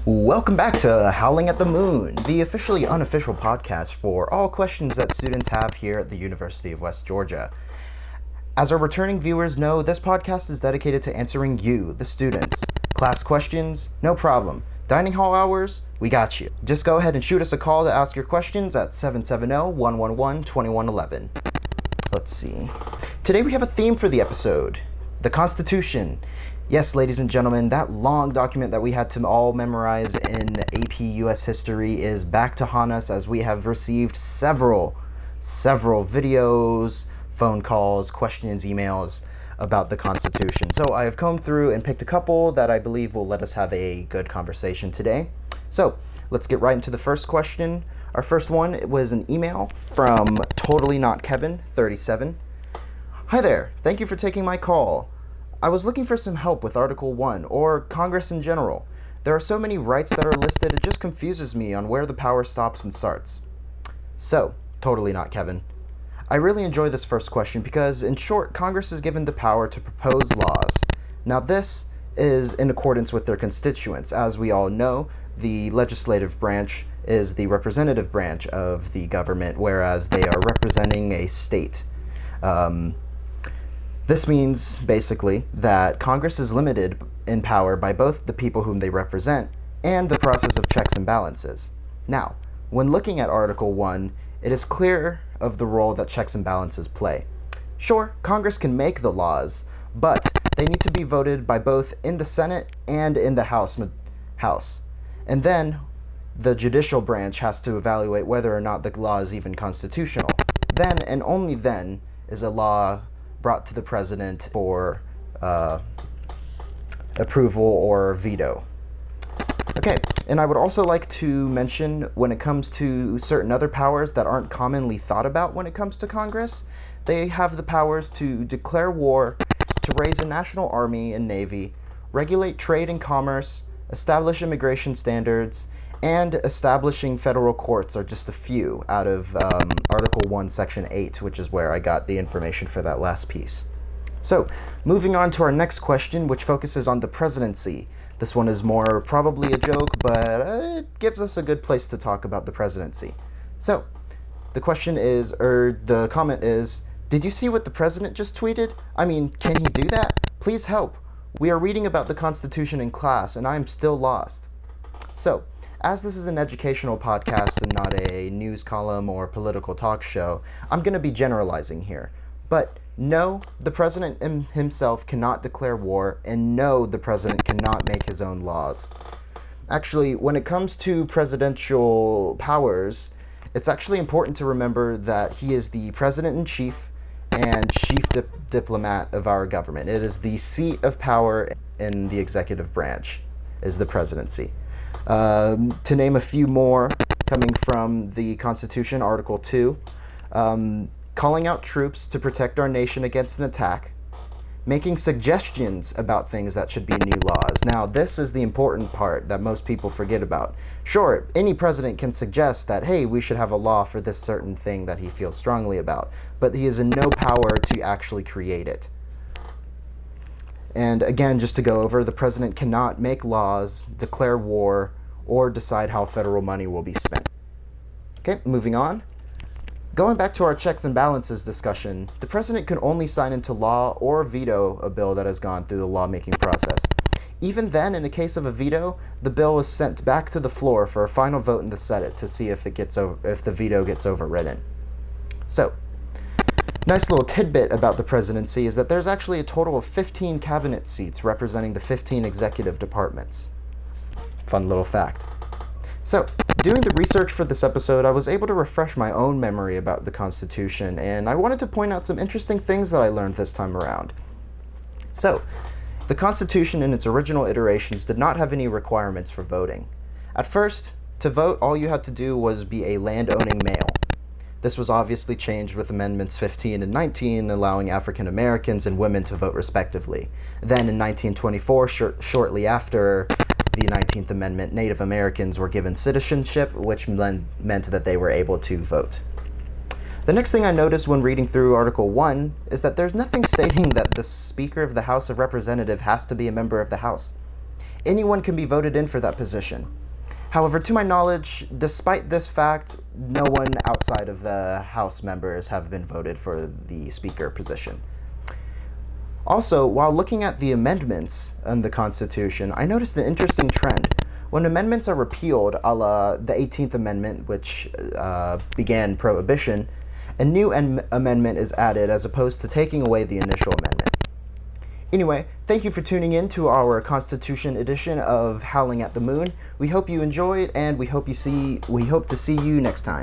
Welcome back to Howling at the Moon, the officially unofficial podcast for all questions that students have here at the University of West Georgia. As our returning viewers know, this podcast is dedicated to answering you, the students. Class questions? No problem. Dining hall hours? We got you. Just go ahead and shoot us a call to ask your questions at 770-111-2111. Let's see. Today we have a theme for the episode, the Constitution. Yes, ladies and gentlemen, that long document that we had to all memorize in AP US History is back to haunt us, as we have received several videos, phone calls, questions, emails about the Constitution. So I have combed through and picked a couple that I believe will let us have a good conversation today. So let's get right into the first question. Our first one was an email from Totally Not Kevin 37. Hi there, thank you for taking my call. I was looking for some help with Article 1, or Congress in general. There are so many rights that are listed, it just confuses me on where the power stops and starts. So, Totally Not Kevin. I really enjoy this first question because, in short, Congress is given the power to propose laws. Now, this is in accordance with their constituents. As we all know, the legislative branch is the representative branch of the government, whereas they are representing a state. This means, basically, that Congress is limited in power by both the people whom they represent and the process of checks and balances. Now, when looking at Article 1, it is clear of the role that checks and balances play. Sure, Congress can make the laws, but they need to be voted by both in the Senate and in the House. And then, the judicial branch has to evaluate whether or not the law is even constitutional. Then, and only then, is a law brought to the president for approval or veto. Okay, and I would also like to mention, when it comes to certain other powers that aren't commonly thought about when it comes to Congress, they have the powers to declare war, to raise a national army and navy, regulate trade and commerce, establish immigration standards, and establishing federal courts are just a few out of Article 1, Section 8, which is where I got the information for that last piece. So, moving on to our next question, which focuses on the presidency. This one is more probably a joke, but it gives us a good place to talk about the presidency. So, the question is, or the comment is, did you see what the president just tweeted? I mean, can he do that? Please help. We are reading about the Constitution in class, and I am still lost. So, as this is an educational podcast and not a news column or political talk show, I'm going to be generalizing here. But no, the president himself cannot declare war, and no, the president cannot make his own laws. Actually, when it comes to presidential powers, it's actually important to remember that he is the president-in-chief and chief diplomat of our government. It is the seat of power in the executive branch, is the presidency. To name a few more, coming from the Constitution, Article 2, calling out troops to protect our nation against an attack, making suggestions about things that should be new laws. Now, this is the important part that most people forget about. Sure, any president can suggest that, hey, we should have a law for this certain thing that he feels strongly about, but he is in no power to actually create it. And again, just to go over, the president cannot make laws, declare war, or decide how federal money will be spent. Okay, moving on. Going back to our checks and balances discussion, the president can only sign into law or veto a bill that has gone through the lawmaking process. Even then, in the case of a veto, the bill is sent back to the floor for a final vote in the Senate to see if the veto gets overridden. So, nice little tidbit about the presidency is that there's actually a total of 15 cabinet seats representing the 15 executive departments. Fun little fact. So, doing the research for this episode, I was able to refresh my own memory about the Constitution, and I wanted to point out some interesting things that I learned this time around. So, the Constitution in its original iterations did not have any requirements for voting. At first, to vote, all you had to do was be a land-owning male. This was obviously changed with Amendments 15 and 19, allowing African Americans and women to vote respectively. Then in 1924, shortly after the 19th Amendment, Native Americans were given citizenship, which meant that they were able to vote. The next thing I noticed when reading through Article 1 is that there's nothing stating that the Speaker of the House of Representatives has to be a member of the House. anyone can be voted in for that position. However, to my knowledge, despite this fact, no one outside of the House members have been voted for the Speaker position. Also, while looking at the amendments in the Constitution, I noticed an interesting trend. When amendments are repealed, a la the 18th Amendment, which began prohibition, a new amendment is added as opposed to taking away the initial amendment. Anyway, thank you for tuning in to our Constitution edition of Howling at the Moon. We hope you enjoyed, and we hope to see you next time.